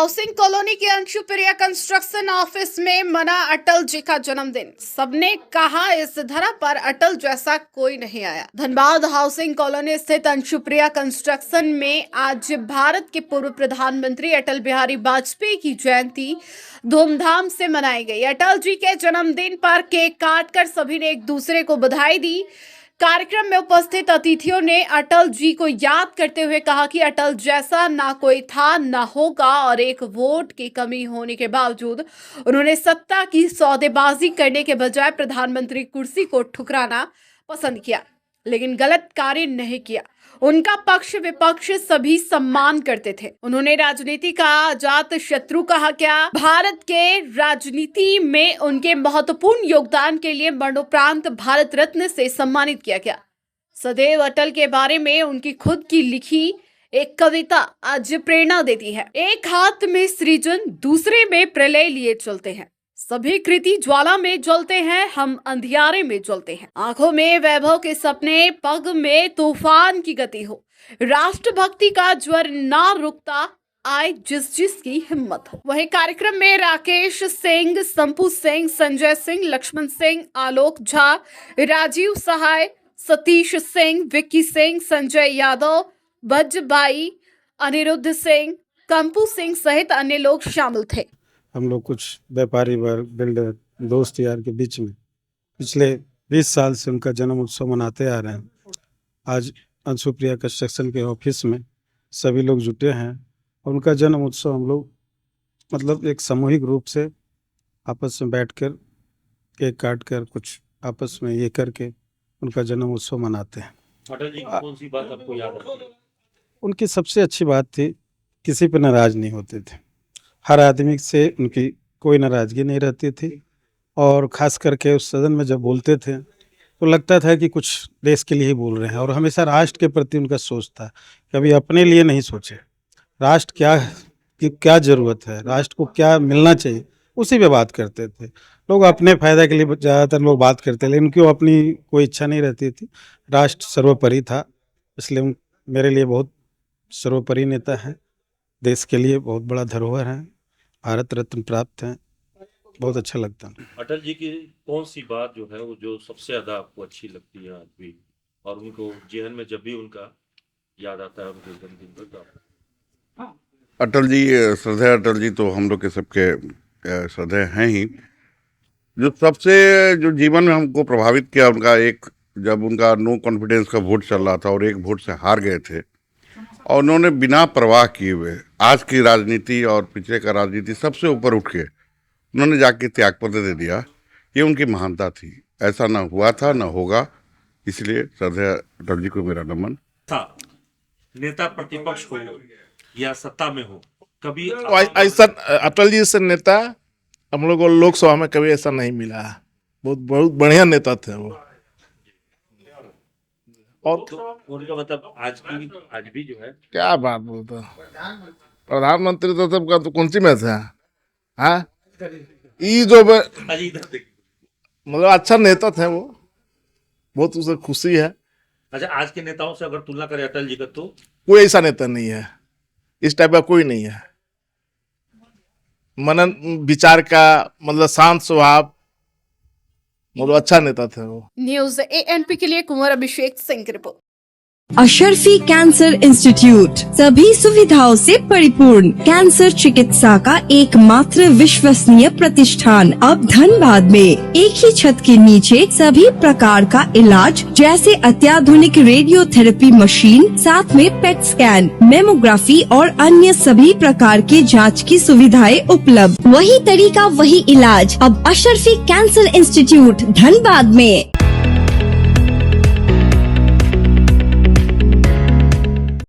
Housing colony के अंशुप्रिया construction office में मना अटल जी का जन्मदिन। सबने कहा इस धरा पर अटल जैसा कोई नहीं आया। धनबाद हाउसिंग कॉलोनी स्थित अंशुप्रिया कंस्ट्रक्शन में आज भारत के पूर्व प्रधानमंत्री अटल बिहारी वाजपेयी की जयंती धूमधाम से मनाई गई। अटल जी के जन्मदिन पर केक काटकर सभी ने एक दूसरे को बधाई दी। कार्यक्रम में उपस्थित अतिथियों ने अटल जी को याद करते हुए कहा कि अटल जैसा ना कोई था ना होगा और एक वोट की कमी होने के बावजूद उन्होंने सत्ता की सौदेबाजी करने के बजाय प्रधानमंत्री कुर्सी को ठुकराना पसंद किया, लेकिन गलत कार्य नहीं किया। उनका पक्ष विपक्ष सभी सम्मान करते थे। उन्होंने राजनीति का अजात शत्रु कहा। क्या भारत के राजनीति में उनके महत्वपूर्ण योगदान के लिए मरणोपरांत भारत रत्न से सम्मानित किया गया। सदैव अटल के बारे में उनकी खुद की लिखी एक कविता आज प्रेरणा देती है। एक हाथ में सृजन, दूसरे में प्रलय लिए चलते हैं। सभी कृति ज्वाला में जलते हैं, हम अंधियारे में जलते हैं। आंखों में वैभव के सपने, पग में तूफान की गति हो। राष्ट्रभक्ति का ज्वर ना रुकता, आए जिसकी हिम्मत हो। वहीं कार्यक्रम में राकेश सिंह, संपू सिंह, संजय सिंह, लक्ष्मण सिंह, आलोक झा, राजीव सहाय, सतीश सिंह, विक्की सिंह, संजय यादव, बजबाई, अनिरुद्ध सिंह, कंपू सिंह सहित अन्य लोग शामिल थे। हम लोग कुछ व्यापारी वर्ग, बिल्डर, दोस्त यार के बीच में पिछले 20 साल से उनका जन्म उत्सव मनाते आ रहे हैं। आज अंशुप्रिया कंस्ट्रक्शन के ऑफिस में सभी लोग जुटे हैं और उनका जन्म उत्सव हम लोग मतलब एक सामूहिक रूप से आपस में बैठकर केक काट कर कुछ आपस में ये करके उनका जन्म उत्सव मनाते हैं। अटल जी की कौन सी बात आपको याद आती है? उनकी सबसे अच्छी बात थी, किसी पर नाराज नहीं होते थे। हर आदमी से उनकी कोई नाराज़गी नहीं रहती थी और ख़ास करके उस सदन में जब बोलते थे तो लगता था कि कुछ देश के लिए ही बोल रहे हैं और हमेशा राष्ट्र के प्रति उनका सोच था। कभी अपने लिए नहीं सोचे, राष्ट्र क्या ज़रूरत है, राष्ट्र को क्या मिलना चाहिए, उसी पे बात करते थे। लोग अपने फ़ायदा के लिए ज़्यादातर लोग बात करते, लेकिन उनकी अपनी कोई इच्छा नहीं रहती थी। राष्ट्र सर्वोपरि था, इसलिए मेरे लिए बहुत सर्वोपरि नेता है। देश के लिए बहुत बड़ा धरोहर है, भारत रत्न प्राप्त है, बहुत अच्छा लगता है। अटल जी की कौन सी बात जो है वो जो सबसे ज्यादा आपको अच्छी लगती है आज भी, और उनको जीवन में जब भी उनका याद आता है उनके जन्मदिन पर तो? अटल जी, श्रद्धेय अटल जी तो हम लोग के सबके श्रद्धेय हैं ही। जो जीवन में हमको प्रभावित किया उनका जब उनका नो कॉन्फिडेंस का वोट चल रहा था और एक वोट से हार गए थे और उन्होंने बिना परवाह किए हुए आज की राजनीति और पिछले का राजनीति सबसे ऊपर उठ के उन्होंने जाके त्यागपत्र दे दिया। ये उनकी महानता थी। ऐसा ना हुआ था ना होगा, इसलिए श्रद्धेय अटल जी को मेरा नमन। था नेता प्रतिपक्ष हो या सत्ता में हो, कभी ऐसा अटल जी से नेता हम लोग को लोकसभा में कभी ऐसा नहीं मिला है। बहुत बढ़िया नेता थे वो। और तो उनका मतलब आज भी जो है क्या बात बोलता, प्रधानमंत्री तो सबका तो कौन सी में था। हाँ, ये जो मतलब अच्छा नेता थे वो, बहुत उसे खुशी है। अच्छा, आज के नेताओं से अगर तुलना करें अटल जी का तो कोई ऐसा नेता नहीं है, इस टाइप का कोई नहीं है। मनन विचार का मतलब शांत स्वभाव, मतलब अच्छा नेता थे वो। न्यूज़ ANP के लिए कुंवर अभिषेक सिंह की रिपोर्ट। अशरफी कैंसर इंस्टीट्यूट सभी सुविधाओं से परिपूर्ण कैंसर चिकित्सा का एकमात्र विश्वसनीय प्रतिष्ठान अब धनबाद में एक ही छत के नीचे सभी प्रकार का इलाज जैसे अत्याधुनिक रेडियोथेरेपी मशीन, साथ में पेट स्कैन, मेमोग्राफी और अन्य सभी प्रकार के जांच की सुविधाएं उपलब्ध। वही तरीका वही इलाज अब अशरफी कैंसर इंस्टीट्यूट धनबाद में।